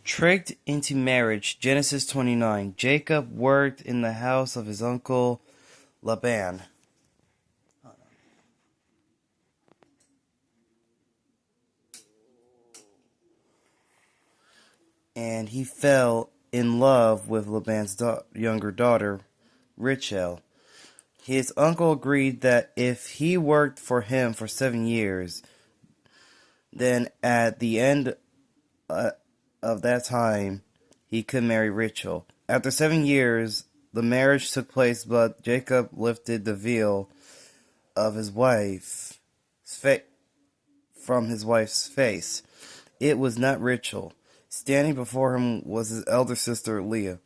Tricked into marriage, Genesis 29. Jacob worked in the house of his uncle Laban. And he fell in love with Laban's younger daughter, Rachel. His uncle agreed that if he worked for him for 7 years, then at the end of that time, he could marry Rachel. After 7 years, the marriage took place, but Jacob lifted the veil of his wife's from his wife's face. It was not Rachel. Standing before him was his elder sister Leah.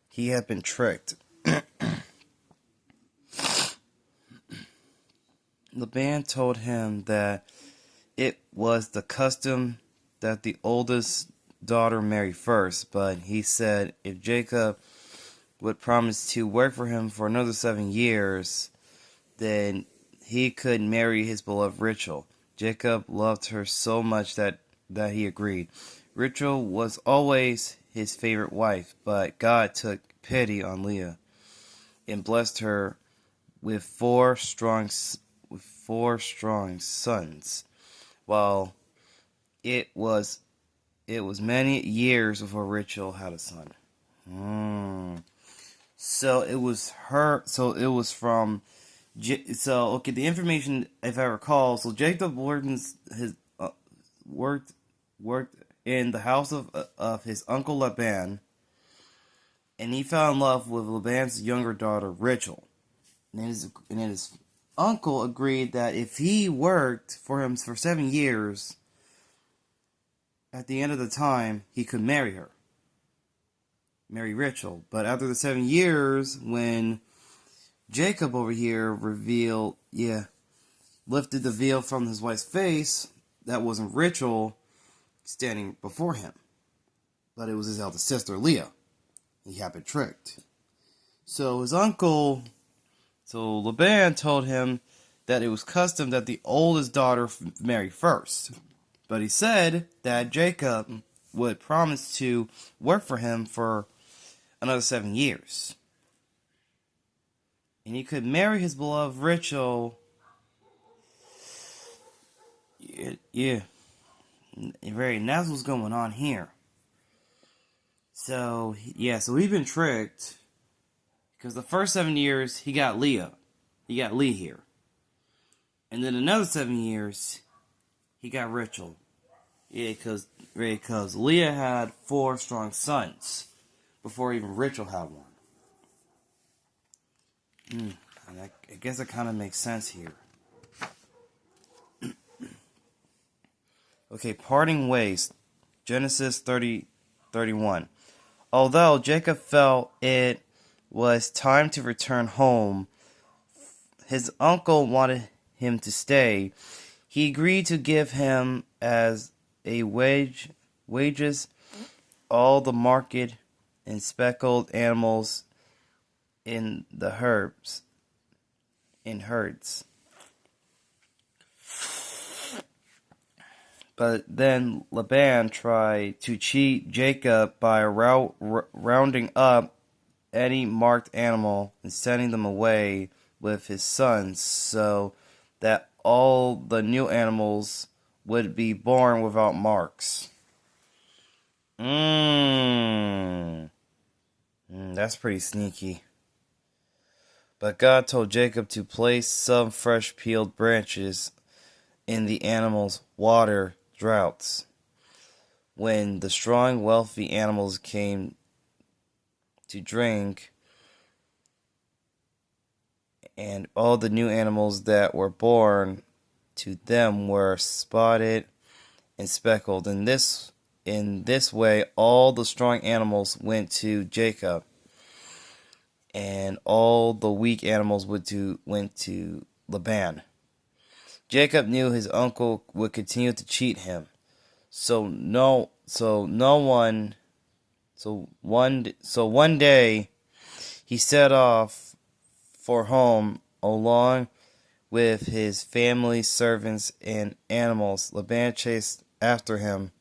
He had been tricked. Laban told him that it was the custom that the oldest daughter marry first, but he said if Jacob would promise to work for him for another 7 years, then he could marry his beloved Rachel. Jacob loved her so much that he agreed. Rachel was always his favorite wife, but God took pity on Leah and blessed her with four strong sons. While it was many years before Rachel had a son. So it was her. So it was from. So okay, the information, if I recall, so Jacob worked in the house of his uncle Laban, and he fell in love with Laban's younger daughter Rachel. And his uncle agreed that if he worked for him for 7 years, at the end of the time, he could marry Rachel. But after the 7 years, when Jacob over here lifted the veil from his wife's face, that wasn't Rachel standing before him, but it was his eldest sister Leah. He had been tricked. So his uncle, Laban told him that it was custom that the oldest daughter marry first. But he said that Jacob would promise to work for him for another 7 years. And he could marry his beloved Rachel. Yeah. And that's what's going on here. So we've been tricked. Because the first 7 years, he got Leah. He got Lee here. And then another 7 years, he got Rachel. Yeah, because Leah had 4 strong sons before even Rachel had one. I guess it kind of makes sense here. Okay, parting ways. Genesis 30:31. Although Jacob felt it was time to return home, his uncle wanted him to stay. He agreed to give him as a wages all the market and speckled animals in the herds. But then Laban tried to cheat Jacob by rounding up any marked animal and sending them away with his sons, so that all the new animals would be born without marks. That's pretty sneaky. But God told Jacob to place some fresh peeled branches in the animals' water droughts. When the strong, wealthy animals came to drink, and all the new animals that were born to them were spotted and speckled. In this way, all the strong animals went to Jacob, and all the weak animals went to Laban. Jacob knew his uncle would continue to cheat him, so one day he set off for home along with his family, servants, and animals. Laban chased after him,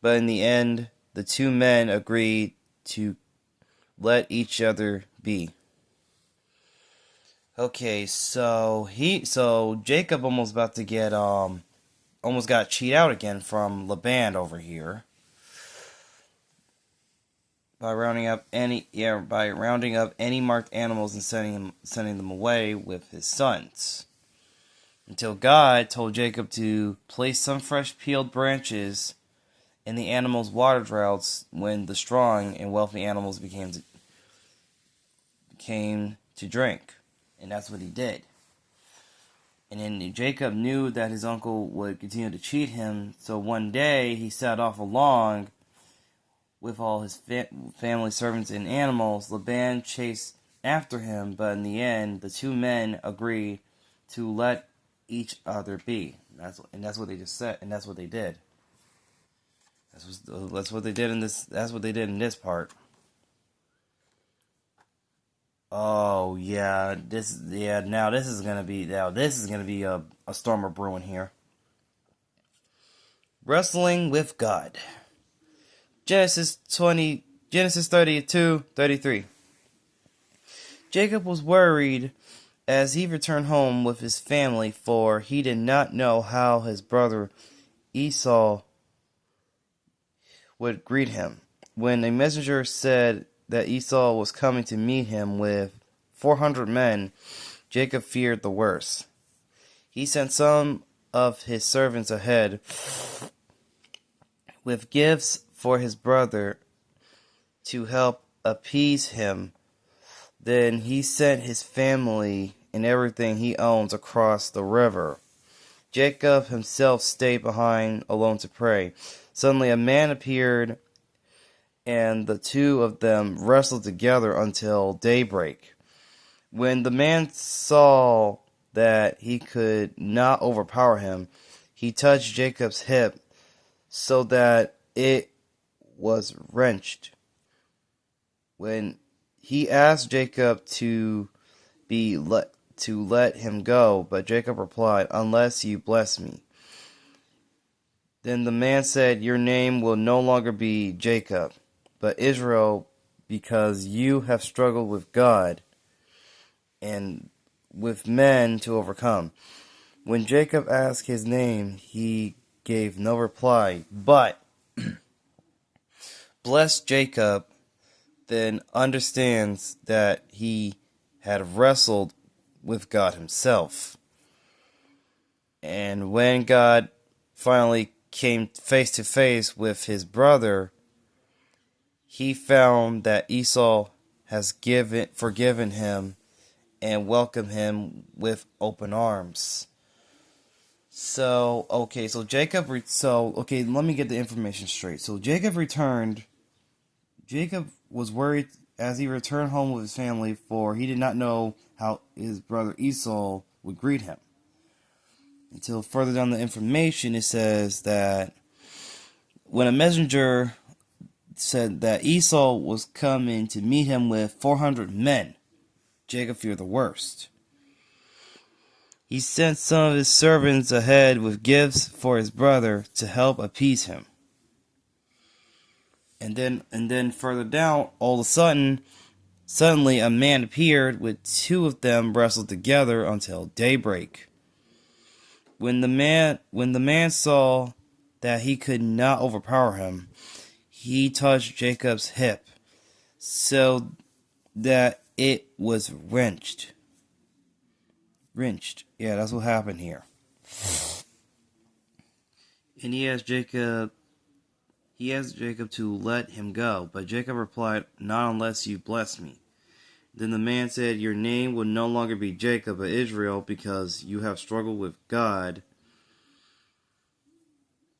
but in the end the two men agreed to let each other be. Okay, so Jacob almost about to get almost got cheated out again from Laban over here by rounding up any marked animals and sending them away with his sons. Until God told Jacob to place some fresh peeled branches in the animals' water troughs when the strong and wealthy animals came to drink. And that's what he did. And then Jacob knew that his uncle would continue to cheat him, so one day he set off along with all his family, servants, and animals. Laban chased after him, but in the end, the two men agreed to let each other be. That's what they just said, and that's what they did. That's what they did in this. That's what they did in this part. Oh yeah, now this is gonna be a storm of brewing here. Wrestling with God. Genesis 32:33. Jacob was worried as he returned home with his family, for he did not know how his brother Esau would greet him. When a messenger said that Esau was coming to meet him with 400 men, Jacob feared the worst. He sent some of his servants ahead with gifts for his brother to help appease him. Then he sent his family and everything he owns across the river. Jacob himself stayed behind alone to pray. Suddenly a man appeared, and the two of them wrestled together until daybreak. When the man saw that he could not overpower him, he touched Jacob's hip so that it was wrenched. When he asked Jacob to let him go, but Jacob replied, "Unless you bless me." Then the man said, "Your name will no longer be Jacob, but Israel, because you have struggled with God and with men to overcome." When Jacob asked his name, he gave no reply, but blessed Jacob, then understands that he had wrestled with God himself. And when God finally came face to face with his brother, he found that Esau has forgiven him and welcomed him with open arms. So, let me get the information straight. So Jacob returned. Jacob was worried as he returned home with his family, for he did not know how his brother Esau would greet him. Until further down the information, it says that when a messenger said that Esau was coming to meet him with 400 men, Jacob feared the worst. He sent some of his servants ahead with gifts for his brother to help appease him. And then further down, all of a suddenly a man appeared, with two of them wrestled together until daybreak. When the man saw that he could not overpower him, he touched Jacob's hip so that it was wrenched. Yeah, that's what happened here. And he asked Jacob to let him go, but Jacob replied, "Not unless you bless me." Then the man said, "Your name will no longer be Jacob, but Israel, because you have struggled with God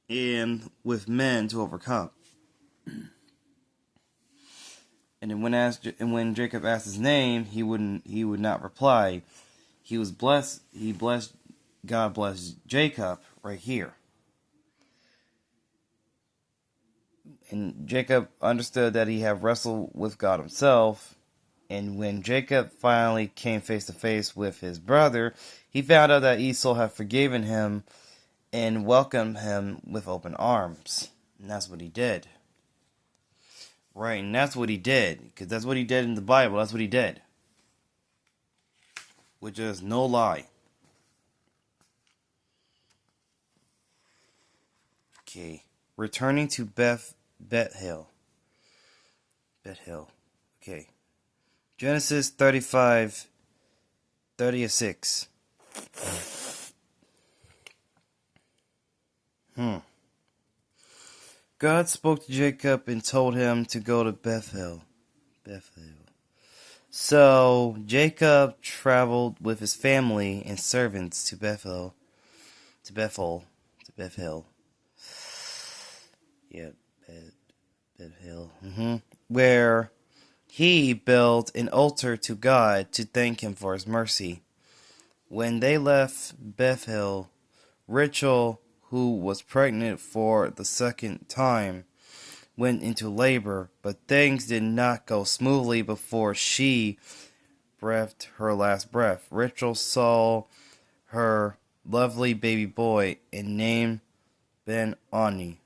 and with men to overcome." And then when Jacob asked his name, he would not reply. God blessed Jacob right here. And Jacob understood that he had wrestled with God himself. And when Jacob finally came face to face with his brother, he found out that Esau had forgiven him and welcomed him with open arms. And that's what he did. Right, and that's what he did. Because that's what he did in the Bible. That's what he did. Which is no lie. Okay. Returning to Bethel. Bethel. Okay. Genesis 35, 36. God spoke to Jacob and told him to go to Bethel. Bethel. So Jacob traveled with his family and servants to Bethel. To Bethel. To Bethel. Yeah, Bethel. Where he built an altar to God to thank him for his mercy. When they left Bethel, Rachel, who was pregnant for the second time, went into labor, but things did not go smoothly before she breathed her last breath. Rachel saw her lovely baby boy and named Ben-Oni.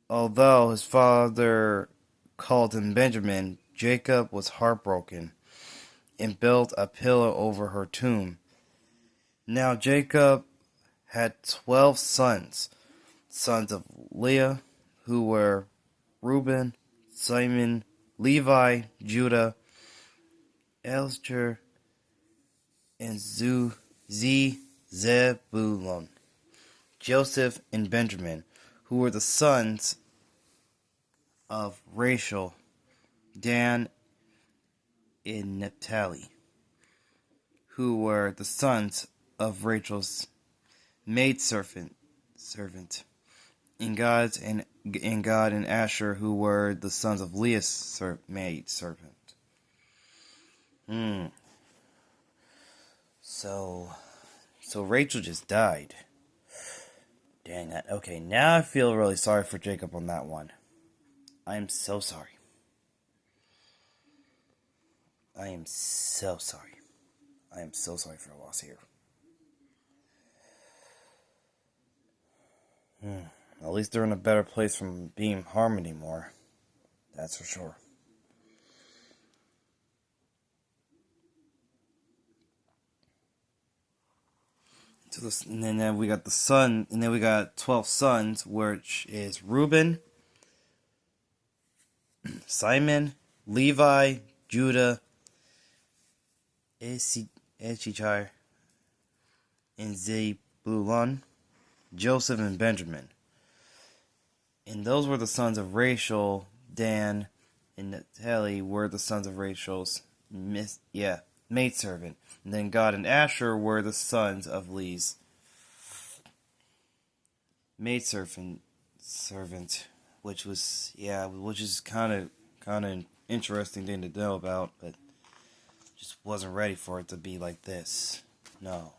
Although his father called him Benjamin, Jacob was heartbroken and built a pillar over her tomb. Now Jacob had 12 sons of Leah, who were Reuben, Simon, Levi, Judah, Elster, and Zebulun, Joseph, and Benjamin, who were the sons of Rachel, Dan, and Naphtali, who were the sons of Rachel's maidservant, and God and Asher, who were the sons of Leah's maidservant. So Rachel just died. Dang that. Okay, now I feel really sorry for Jacob on that one. I am so sorry. I am so sorry. I am so sorry for the loss here. At least they're in a better place from being harmed anymore. That's for sure. And then we got the son, and then we got 12 sons, which is Reuben, Simon, Levi, Judah, Issachar, and Zebulun, Joseph, and Benjamin. And those were the sons of Rachel. Dan and Naphtali were the sons of Rachel's maidservant. And then Gad and Asher were the sons of Leah's maidservant, which is kind of interesting thing to know about, but just wasn't ready for it to be like this. No.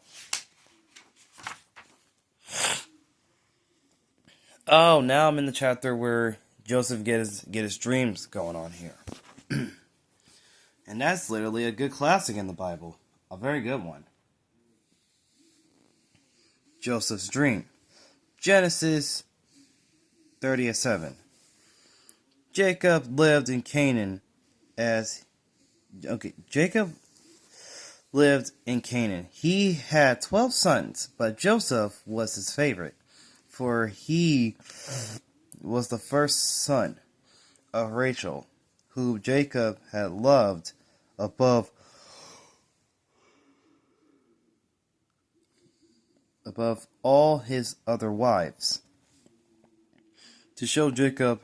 Oh, now I'm in the chapter where Joseph get his dreams going on here. And that's literally a good classic in the Bible. A very good one. Joseph's dream. Genesis 30:7. Jacob lived in Canaan Jacob lived in Canaan. He had 12 sons, but Joseph was his favorite, for he was the first son of Rachel, whom Jacob had loved above all his other wives. To show Jacob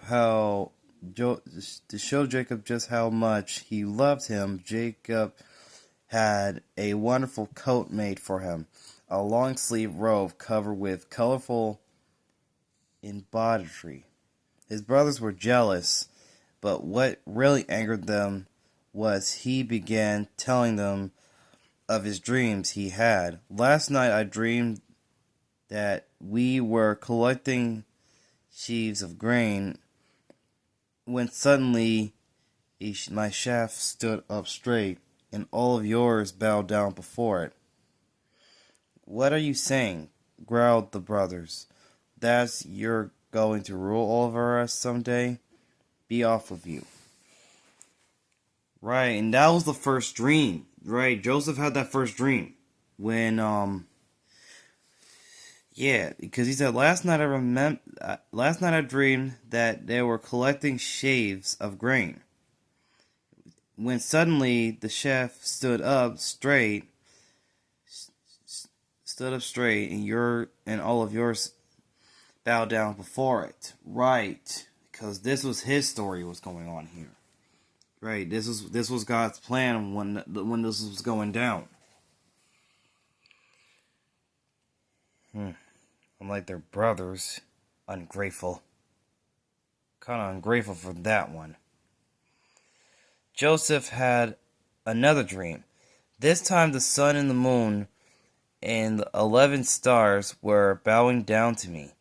just how much he loved him, Jacob had a wonderful coat made for him, a long-sleeved robe covered with colorful embroidery. His brothers were jealous, but what really angered them was he began telling them of his dreams he had. Last night I dreamed that we were collecting sheaves of grain when suddenly my shaft stood up straight and all of yours bowed down before it. What are you saying? Growled the brothers. That you're going to rule over us someday? be off of you. Right, and that was the first dream. Right, Joseph had that first dream when yeah, because he said last night I dreamed that they were collecting sheaves of grain. When suddenly the chef stood up straight, and all of yours bowed down before it. Right, because this was his story was going on here. Right, this was God's plan when this was going down. Unlike their brothers, ungrateful. Kind of ungrateful for that one. Joseph had another dream. This time the sun and the moon and the 11 stars were bowing down to me.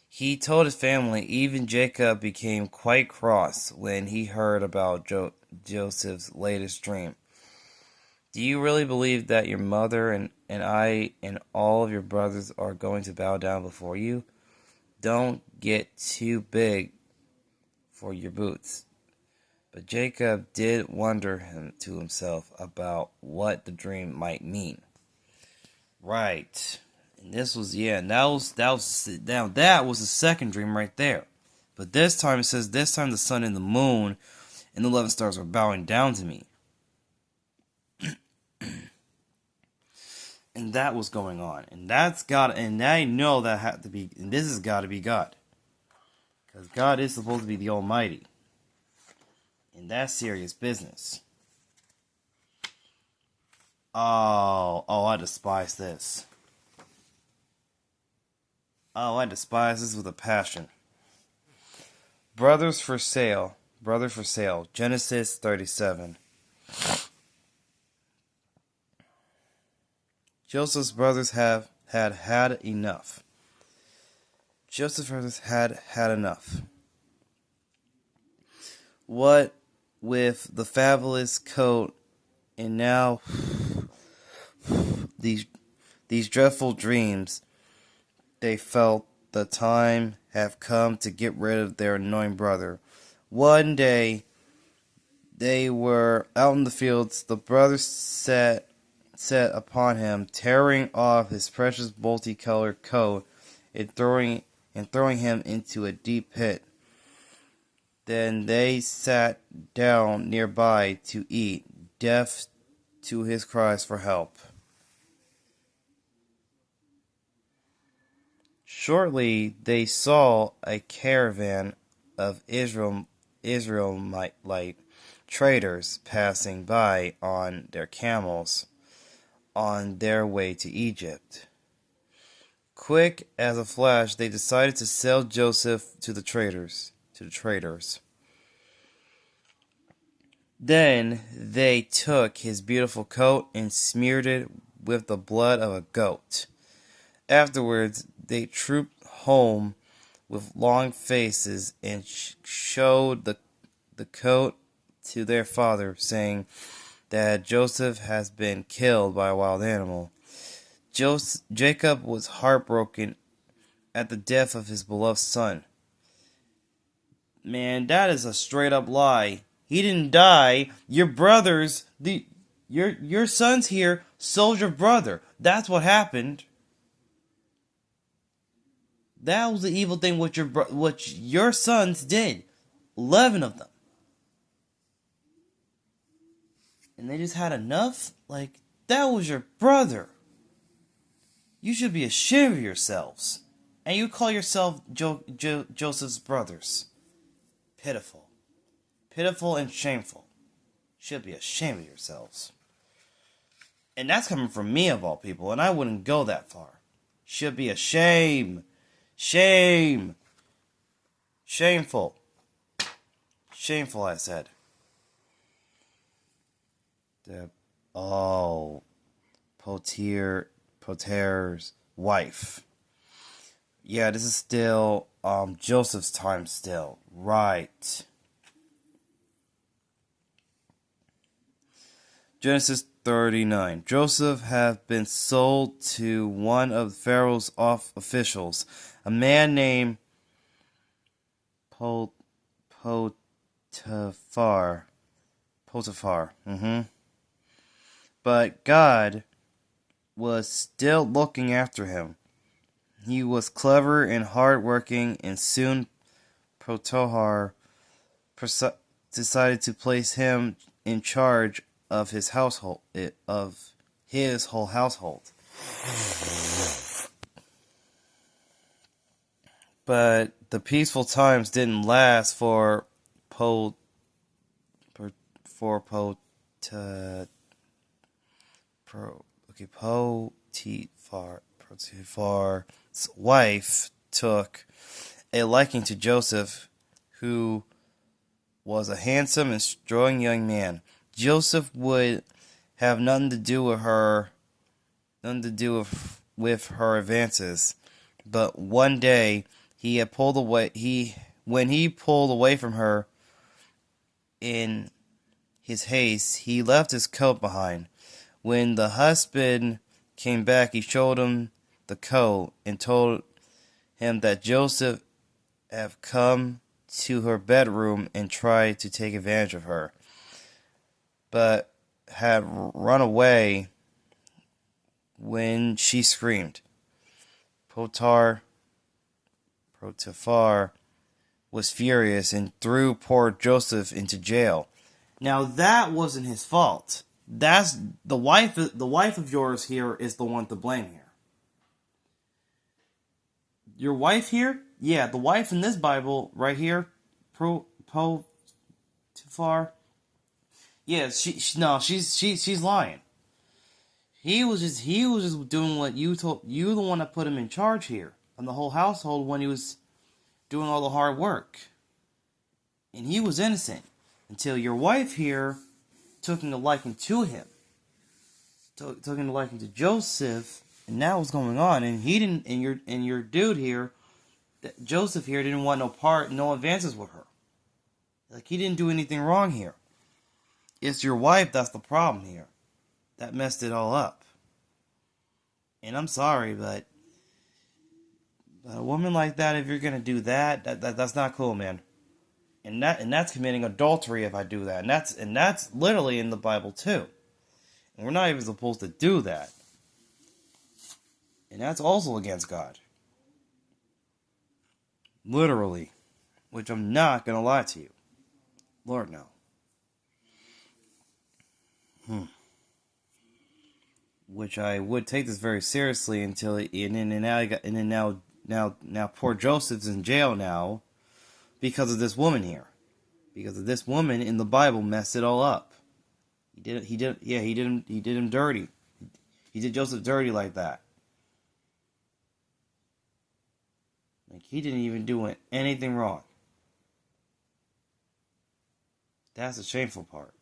He told his family. Even Jacob became quite cross when he heard about Joseph's latest dream. Do you really believe that your mother and I and all of your brothers are going to bow down before you? Don't get too big for your boots. But Jacob did wonder to himself about what the dream might mean. Right. And this was that was the second dream right there. But this time it says the sun and the moon and the 11 stars were bowing down to me. And that was going on. And that's God, and I know that had to be, and this has got to be God. Because God is supposed to be the Almighty. And that's serious business. Oh, I despise this. Oh, I despise this with a passion. Brother for sale. Genesis 37. Joseph's brothers had enough. Joseph's brothers had enough. What with the fabulous coat and now these dreadful dreams, they felt the time have come to get rid of their annoying brother. One day they were out in the fields. The brothers set upon him, tearing off his precious multicolored coat and throwing him into a deep pit. Then they sat down nearby to eat, deaf to his cries for help. Shortly they saw a caravan of Israelite traders passing by on their camels on their way to Egypt. Quick as a flash, they decided to sell Joseph to the traders. Then they took his beautiful coat and smeared it with the blood of a goat. Afterwards, they trooped home with long faces and showed the coat to their father, saying that Joseph has been killed by a wild animal. Jacob was heartbroken at the death of his beloved son. Man, that is a straight up lie. He didn't die. Your brothers, your sons here sold your brother. That's what happened. That was the evil thing what your sons did. 11 of them. And they just had enough? Like, that was your brother. You should be ashamed of yourselves. And you call yourself Joseph's brothers. Pitiful. Pitiful and shameful. Should be ashamed of yourselves. And that's coming from me of all people, and I wouldn't go that far. Should be ashamed. Shame. Shameful. Shameful, I said. Potier's wife. Yeah, this is still Joseph's time still. Right. Genesis 39. Joseph had been sold to one of Pharaoh's officials, a man named Potiphar. Potiphar. Potiphar. But God was still looking after him. He was clever and hard-working, and soon Potiphar decided to place him in charge of his household, of his whole household. But the peaceful times didn't last for Potiphar's wife took a liking to Joseph, who was a handsome and strong young man. Joseph would have nothing to do with her advances. But one day when he pulled away from her in his haste, he left his coat behind. When the husband came back, he showed him the coat and told him that Joseph had come to her bedroom and tried to take advantage of her, but had run away when she screamed. Potiphar was furious and threw poor Joseph into jail. Now that wasn't his fault. That's the wife of yours here is the one to blame here. Your wife here? Yeah, the wife in this Bible right here, Potiphar. Yeah, she's lying. He was just doing what you told you, the one that put him in charge here on the whole household when he was doing all the hard work. And he was innocent until your wife here took a liking to him. Took a liking to Joseph, and that was going on. And he didn't. And your dude here, Joseph here, didn't want no advances with her. Like, he didn't do anything wrong here. It's your wife that's the problem here. That messed it all up. And I'm sorry, but a woman like that, if you're gonna do that's not cool, man. And that's committing adultery if I do that. And that's literally in the Bible too. And we're not even supposed to do that. And that's also against God. Literally. Which I'm not gonna lie to you. Lord, no. Which I would take this very seriously until now poor Joseph's in jail now because of this woman here. Because of this woman in the Bible messed it all up. He did him dirty. He did Joseph dirty like that. Like, he didn't even do anything wrong. That's the shameful part.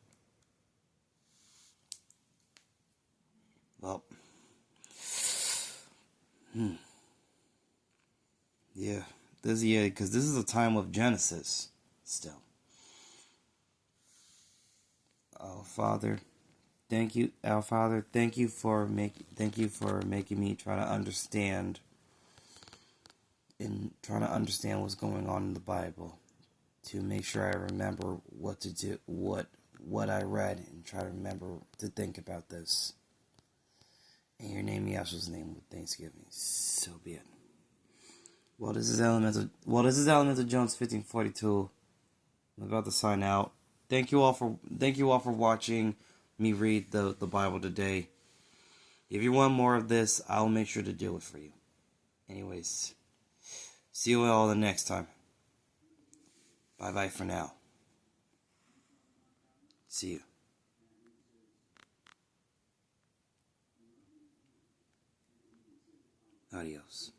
Well, yeah, because this is a time of Genesis still. Oh, Father, thank you, our Father. Thank you for making me try to understand what's going on in the Bible, to make sure I remember what to do, what I read, and try to remember to think about this. In your name, Yahshua's name, with thanksgiving. So be it. Well, this is Elemental Jones 1542. I'm about to sign out. Thank you all for watching me read the Bible today. If you want more of this, I'll make sure to do it for you. Anyways, see you all the next time. Bye bye for now. See you. Adios.